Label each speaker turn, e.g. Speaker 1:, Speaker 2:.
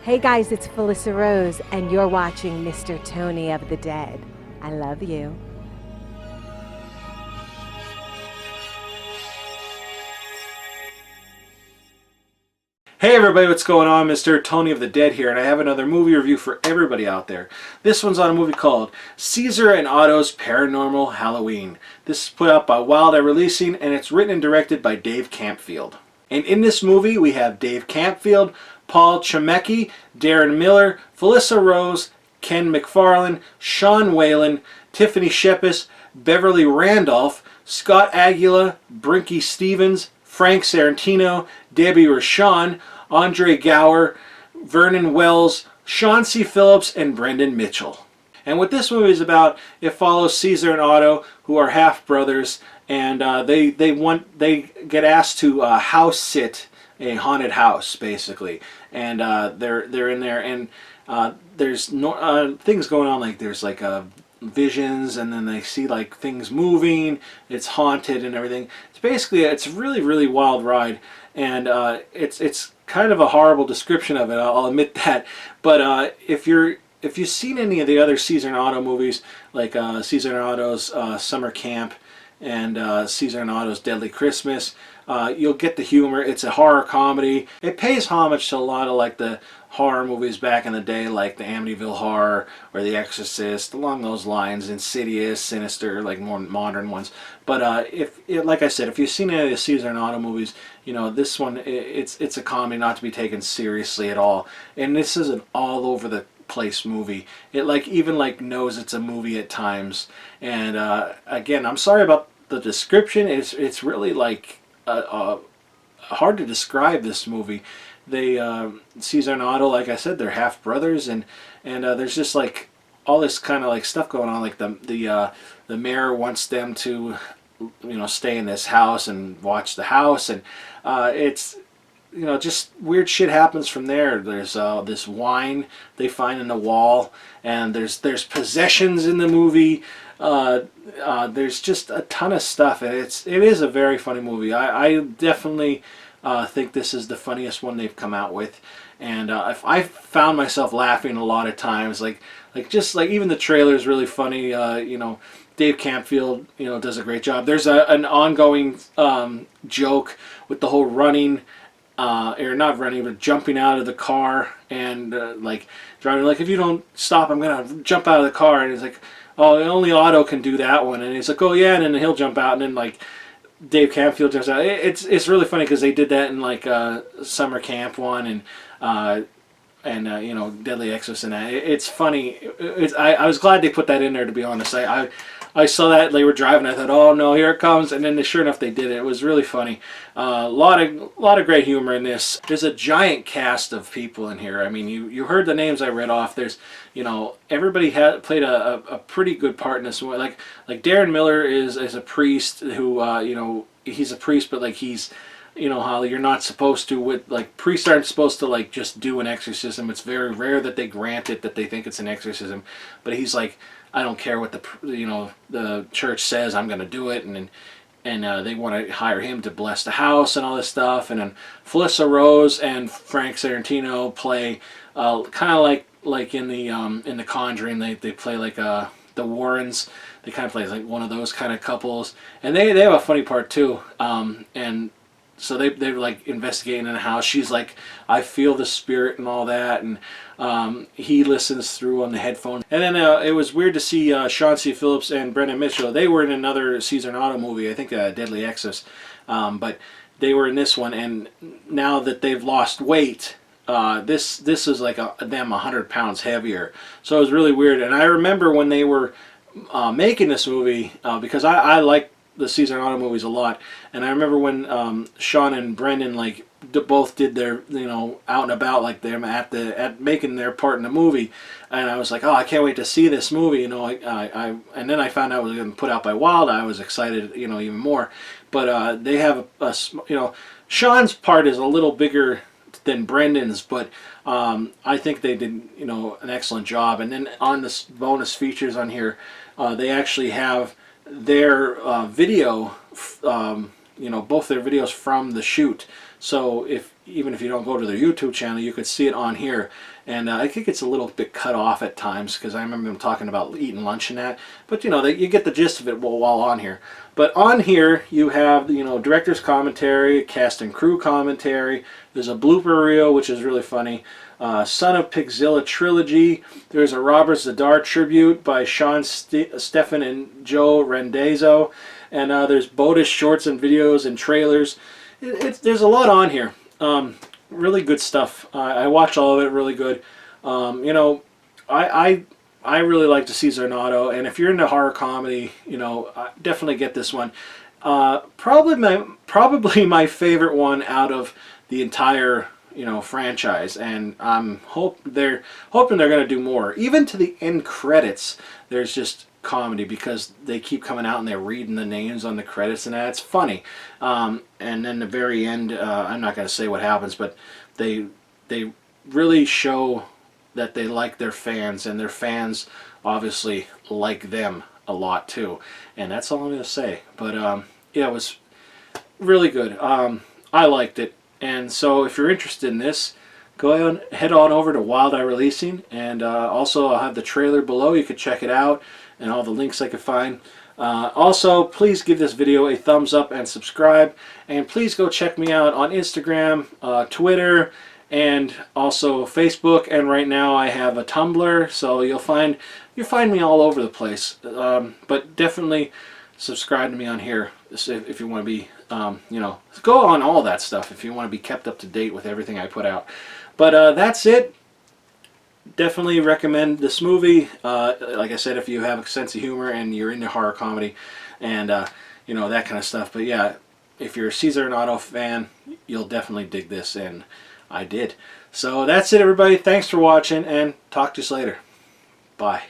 Speaker 1: Hey guys, it's Felissa Rose, and you're watching Mr. Tony of the Dead. I love you.
Speaker 2: Hey everybody, what's going on? Mr. Tony of the Dead here, and I have another movie review for everybody out there. This one's on a movie called Caesar and Otto's Paranormal Halloween. This is put out by Wild Eye Releasing, and it's written and directed by Dave Campfield. And in this movie, we have Dave Campfield, Paul Chemecki, Darren Miller, Felissa Rose, Ken McFarlane, Sean Whalen, Tiffany Shepis, Beverly Randolph, Scott Aguila, Brinke Stevens, Frank Sarantino, Debbie Rochon, Andre Gower, Vernon Wells, Sean C. Phillips, and Brendan Mitchell. And what this movie is about, it follows Caesar and Otto, who are half brothers, and they get asked to house sit a haunted house, basically, and they're in there, and there's no things going on, like there's like visions, and then they see like things moving. It's haunted and everything. It's basically, it's a really wild ride, and it's kind of a horrible description of it, I'll admit that. But if you've seen any of the other Caesar and Otto movies, like Caesar and Otto's Summer Camp and Caesar and Otto's Deadly Christmas, you'll get the humor. It's a horror comedy. It pays homage to a lot of like the horror movies back in the day, like the Amityville Horror or the Exorcist, along those lines. Insidious, Sinister, like more modern ones. But like I said, if you've seen any of the Caesar and Otto movies, you know this one, it's a comedy not to be taken seriously at all. And this is an all over the place movie. It even knows it's a movie at times. And again, I'm sorry about the description. It's really like hard to describe this movie. They Caesar and Otto, like I said, they're half brothers, and there's just like all this kind of like stuff going on. Like the mayor wants them to, stay in this house and watch the house, and it's just weird shit happens from there. There's this wine they find in the wall, and there's possessions in the movie. There's just a ton of stuff, and it is a very funny movie. I definitely think this is the funniest one they've come out with, and I found myself laughing a lot of times. Like even the trailer is really funny. Dave Campfield does a great job. There's an ongoing joke with the whole running, or not running, but jumping out of the car and driving. Like, if you don't stop, I'm gonna jump out of the car. And he's like, oh, only Otto can do that one. And he's like, oh yeah, and then he'll jump out, and then like Dave Campfield jumps out. It's really funny because they did that in like Summer Camp one, and Deadly Exorcist, and it's funny. I was glad they put that in there, to be honest. I saw that they were driving. I thought, oh no, here it comes, and then sure enough they did it. It was really funny. A lot of great humor in this. There's a giant cast of people in here. I mean, you heard the names I read off. There's everybody played a pretty good part in this one. Like Darren Miller is a priest who he's a priest, but like he's how you're not supposed to, priests aren't supposed to like just do an exorcism. It's very rare that they grant it, that they think it's an exorcism. But he's like, I don't care what the church says, I'm going to do it, and they want to hire him to bless the house and all this stuff. And then Felissa Rose and Frank Sarantino play kind of like in the Conjuring. They play like the Warrens. They kind of play like one of those kind of couples, and they have a funny part too. And so they're like investigating in the house. She's like, I feel the spirit and all that, and he listens through on the headphones. And then it was weird to see Sean C. Phillips and Brendan Mitchell. They were in another Caesar and Otto movie, I think Deadly Exorcist, but they were in this one. And now that they've lost weight, this is like them 100 pounds heavier. So it was really weird. And I remember when they were making this movie, because I like the Caesar and Otto movies a lot, and I remember when Sean and Brendan both did their out and about, like them at making their part in the movie, and I was like, oh, I can't wait to see this movie. And then I found out it was going to be put out by Wild. I was excited even more. But they have Sean's part is a little bigger than Brendan's, but I think they did an excellent job. And then on this bonus features on here, they actually have their video, both their videos from the shoot. So if even if you don't go to their YouTube channel, you could see it on here. And I think it's a little bit cut off at times, because I remember them talking about eating lunch and that. But you know, you get the gist of it while on here. But on here you have, you know, director's commentary, cast and crew commentary. There's a blooper reel, which is really funny. Son of Piggyzilla Trilogy. There's a Robert Zadar tribute by Sean Stephan and Joe Randazzo. And there's bonus shorts and videos and trailers. There's a lot on here. Really good stuff. I watch all of it. Really good. You know, I really like the Caesar and Otto, and if you're into horror comedy, you know, definitely get this one. Probably my favorite one out of the entire, you know, franchise, and I'm hoping they're going to do more. Even to the end credits, there's just comedy, because they keep coming out and they're reading the names on the credits, and that's funny. And then the very end, I'm not going to say what happens, but they really show that they like their fans, and their fans obviously like them a lot too. And that's all I'm going to say. But yeah, it was really good. I liked it. And so if you're interested in this, go ahead, head on over to Wild Eye Releasing, and also I'll have the trailer below. You could check it out, and all the links I could find. Also, please give this video a thumbs up and subscribe, and please go check me out on Instagram, Twitter, and also Facebook. And right now I have a Tumblr, so you'll find me all over the place. But definitely subscribe to me on here if you want to be, you know, go on all that stuff if you want to be kept up to date with everything I put out. But that's it. Definitely recommend this movie. Like I said, if you have a sense of humor and you're into horror comedy and you know, that kind of stuff. But yeah, if you're a Caesar and Otto fan, you'll definitely dig this, and I did. So that's it, everybody. Thanks for watching, and talk to you later. Bye.